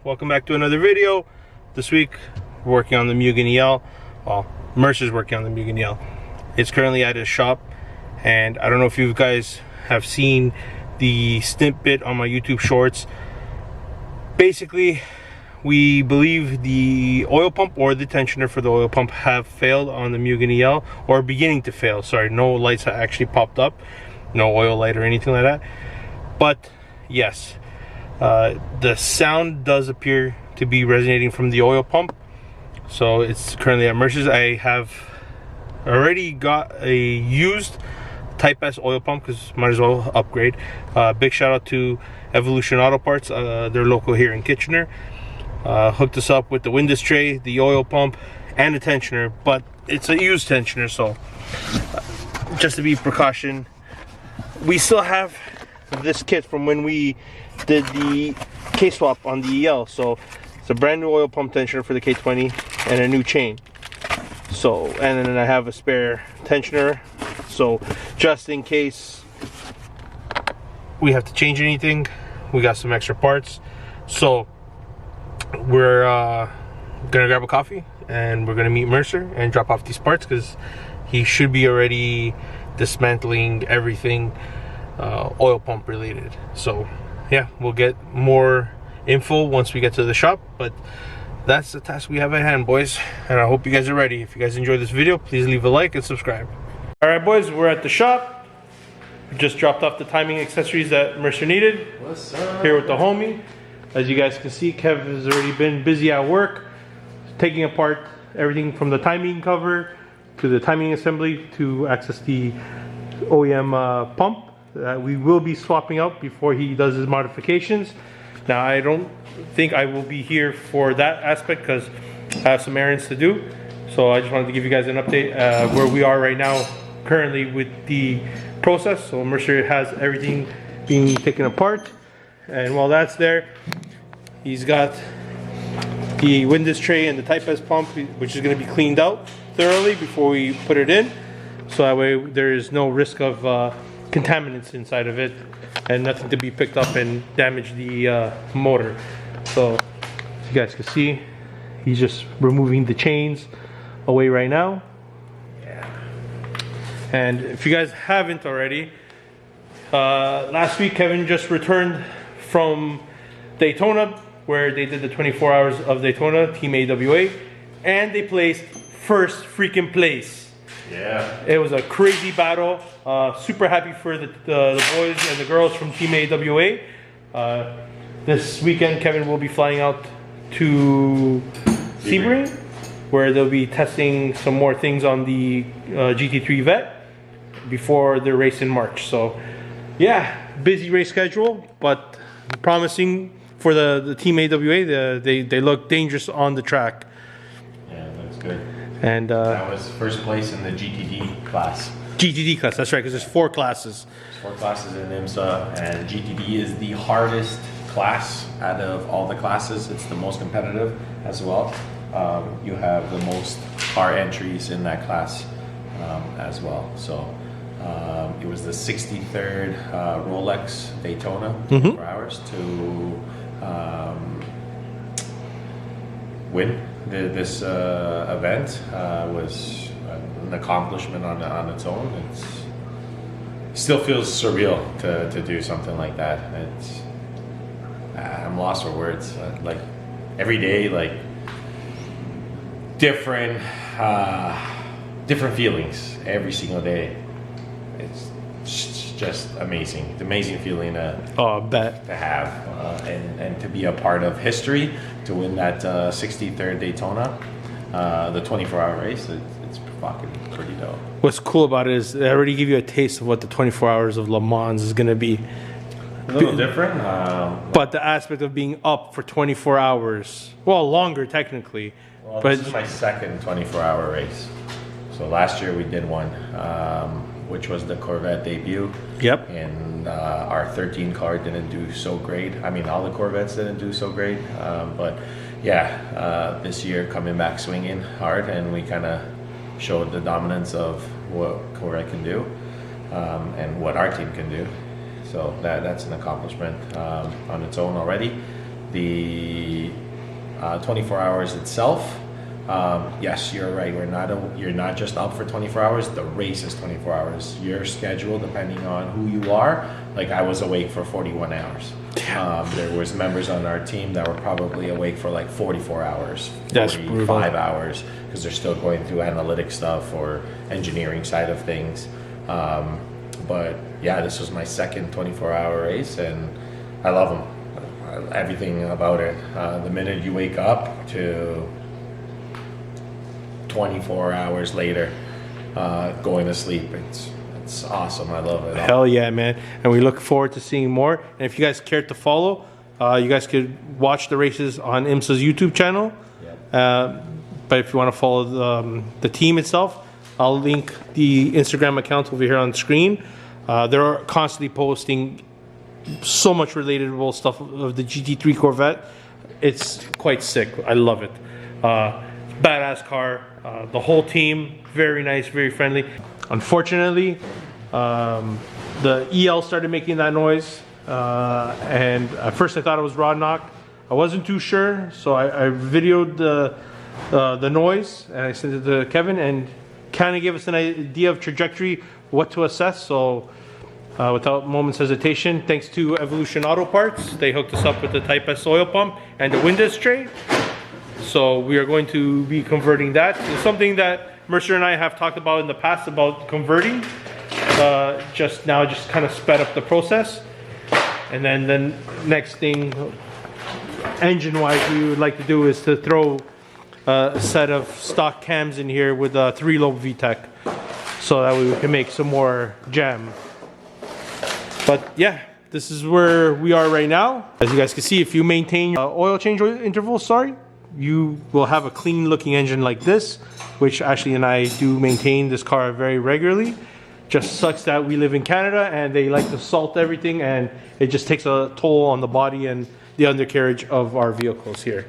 welcome back to another video. This week we're working on the Mugen EL. Well, Mercer's working on the Mugen EL. It's currently at his shop, and I don't know if you guys have seen the snippet on my YouTube shorts. Basically, we believe the oil pump or the tensioner for the oil pump have failed on the Mugen EL, or beginning to fail. Sorry, no lights have actually popped up, no oil light or anything like that. But yes, the sound does appear to be resonating from the oil pump. So it's currently at Mercer's. I have already got a used TypeS oil pump because might as well upgrade. Big shout out to Evolution Auto Parts. They're local here in Kitchener. Hooked us up with the windage tray, the oil pump, and the tensioner, but it's a used tensioner, so just to be precaution, we still have this kit from when we did the K-swap on the EL. So it's a brand new oil pump tensioner for the K20 and a new chain. So, and then I have a spare tensioner, so just in case we have to change anything, we got some extra parts. So we're gonna grab a coffee and we're gonna meet Mercer and drop off these parts, because he should be already dismantling everything oil pump related. So yeah, we'll get more info once we get to the shop, but that's the task we have at hand, boys, and I hope you guys are ready. If you guys enjoyed this video, please leave a like and subscribe. All right, boys, we're at the shop. We just dropped off the timing accessories that Mercer needed. What's up? Here with the homie. As you guys can see, Kev has already been busy at work, taking apart everything from the timing cover to the timing assembly to access the OEM pump that we will be swapping out before he does his modifications. Now, I don't think I will be here for that aspect because I have some errands to do. So I just wanted to give you guys an update where we are right now currently with the process. So Mercer has everything being taken apart. And while that's there, he's got the windage tray and the TypeS pump, which is going to be cleaned out thoroughly before we put it in. So that way there is no risk of contaminants inside of it and nothing to be picked up and damage the motor. So as you guys can see, he's just removing the chains away right now. Yeah. And if you guys haven't already, last week Kevin just returned from Daytona, where they did the 24 hours of Daytona, Team AWA, and they placed first freaking place. Yeah. It was a crazy battle. Super happy for the boys and the girls from Team AWA. This weekend, Kevin will be flying out to Sebring, where they'll be testing some more things on the GT3 Vet before their race in March. So, yeah, busy race schedule, but promising for the Team AWA. They look dangerous on the track. Yeah, looks good. And that was first place in the GTD class. GTD class, that's right, because there's 4 classes. There's 4 classes in IMSA, and GTD is the hardest class out of all the classes. It's the most competitive as well. You have the most car entries in that class as well. So it was the 63rd Rolex Daytona 24 hours to win this event. Was an accomplishment on its own. It still feels surreal to do something like that. It's I'm lost for words. Like every day, like different feelings every single day. It's just amazing. It's an amazing feeling to have and to be a part of history, to win that 63rd Daytona, the 24-hour race. It's fucking pretty dope. What's cool about it is they already give you a taste of what the 24 hours of Le Mans is going to be. A little different. But the aspect of being up for 24 hours, well, longer technically. Well, but this is my second 24-hour race. So last year we did one, which was the Corvette debut. Yep. And our 13 car didn't do so great. I mean, all the Corvettes didn't do so great. But yeah, this year coming back swinging hard, and we kind of showed the dominance of what Corvette can do and what our team can do. So that's an accomplishment on its own already. The 24 hours itself, yes, you're right. You're not just up for 24 hours. The race is 24 hours. Your schedule, depending on who you are. Like I was awake for 41 hours. There was members on our team that were probably awake for like 44 hours, 45 hours, because they're still going through analytic stuff or engineering side of things. But yeah, this was my second 24-hour race, and I love them. Everything about it. The minute you wake up to 24 hours later, going to sleep, it's awesome. I love it. Hell yeah, man. And we look forward to seeing more. And if you guys care to follow, you guys could watch the races on IMSA's YouTube channel. Yep. But if you want to follow the team itself, I'll link the Instagram account over here on screen. They're constantly posting so much relatable stuff of the GT3 Corvette. It's quite sick. I love it. Badass car. The whole team, very nice, very friendly. Unfortunately, the EL started making that noise, and at first I thought it was rod knock. I wasn't too sure, so I videoed the noise and I sent it to Kevin, and kind of gave us an idea of trajectory, what to assess. So without moment's hesitation, thanks to Evolution Auto Parts, they hooked us up with the Type S oil pump and the windows tray. So we are going to be converting that. It's something that Mercer and I have talked about in the past about converting. Just kind of sped up the process. And then the next thing, engine-wise, we would like to do is to throw a set of stock cams in here with a 3-lobe VTEC, so that we can make some more jam. But yeah, this is where we are right now. As you guys can see, if you maintain oil change intervals, you will have a clean looking engine like this, which Ashley and I do maintain this car very regularly. Just sucks that we live in Canada and they like to salt everything, and it just takes a toll on the body and the undercarriage of our vehicles here.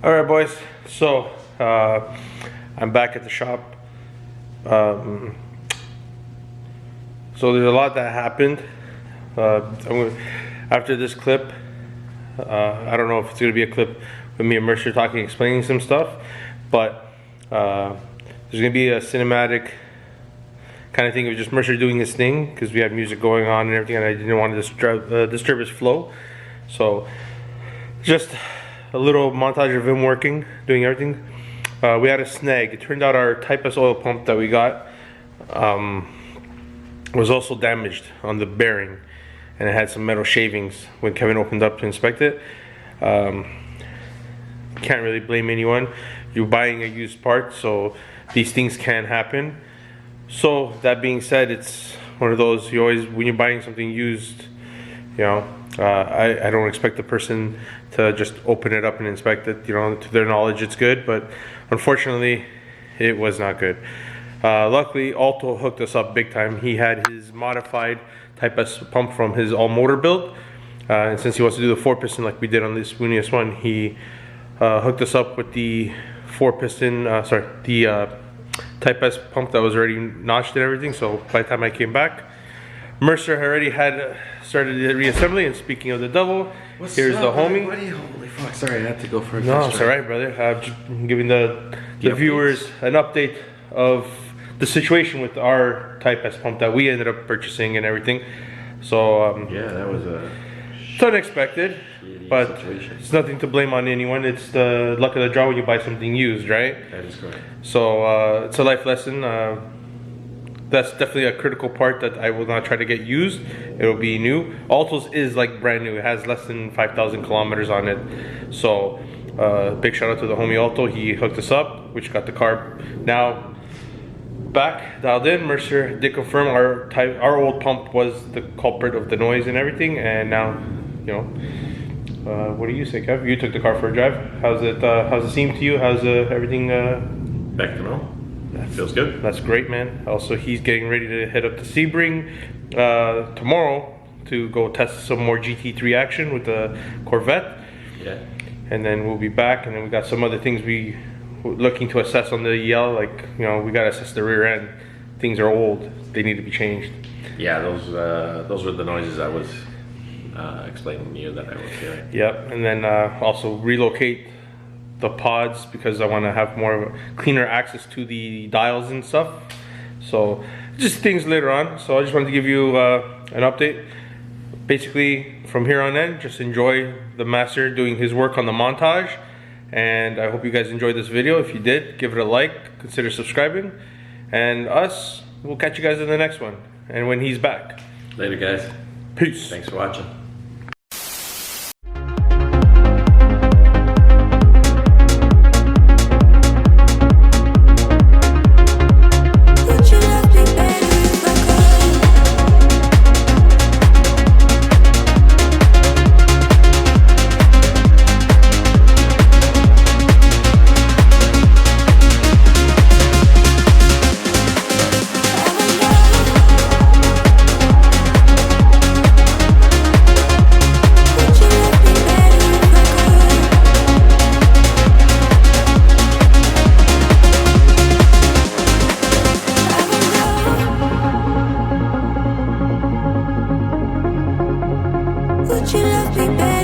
Alright boys, so I'm back at the shop. So there's a lot that happened. After this clip, I don't know if it's going to be a clip with me and Mercer talking, explaining some stuff, but there's going to be a cinematic kind of thing of just Mercer doing his thing, because we have music going on and everything, and I didn't want to disturb his flow. So just a little montage of him working, doing everything. We had a snag. It turned out our Type S oil pump that we got was also damaged on the bearing, and it had some metal shavings when Kevin opened up to inspect it. Can't really blame anyone. You're buying a used part, so these things can happen. So that being said, it's one of those, you always, when you're buying something used, you know, I don't expect the person to just open it up and inspect it. You know, to their knowledge it's good, but unfortunately it was not good. Luckily Auxito hooked us up big time. He had his modified Type S pump from his all motor build, and since he wants to do the 4-piston like we did on this Spooniest one, he hooked us up with the 4-piston, the Type S pump that was already notched and everything. So by the time I came back, Mercer already had started the reassembly. And speaking of the devil, here's the homie. Holy fuck, sorry, I had to go for a No, it's alright, brother. I'm giving the viewers an update of the situation with our Type S pump that we ended up purchasing and everything. So yeah, that was it's unexpected, but situation. It's nothing to blame on anyone. It's the luck of the draw when you buy something used, right? That is correct. So it's a life lesson. That's definitely a critical part that I will not try to get used. It will be new. Auxito's is like brand new. It has less than 5,000 kilometers on it. So big shout out to the homie Auxito. He hooked us up, which got the car now back, dialed in. Mercer did confirm our old pump was the culprit of the noise and everything, and now, you know, what do you say, Kev? You took the car for a drive. How's it seem to you? How's everything? Back to normal. Feels good. That's great, man. Also, he's getting ready to head up to Sebring tomorrow to go test some more GT3 action with the Corvette. Yeah. And then we'll be back, and then we got some other things we're looking to assess on the EL. Like, you know, we gotta assess the rear end. Things are old; they need to be changed. Yeah, those were the noises I was explaining to you that I was hearing. Yep, and then also relocate the pods because I want to have more of a cleaner access to the dials and stuff. So just things later on. So I just wanted to give you an update. Basically, from here on in, just enjoy the master doing his work on the montage. And I hope you guys enjoyed this video. If you did, give it a like, consider subscribing. And us, we'll catch you guys in the next one. And when he's back. Later, guys. Peace. Thanks for watching. Would you love me better?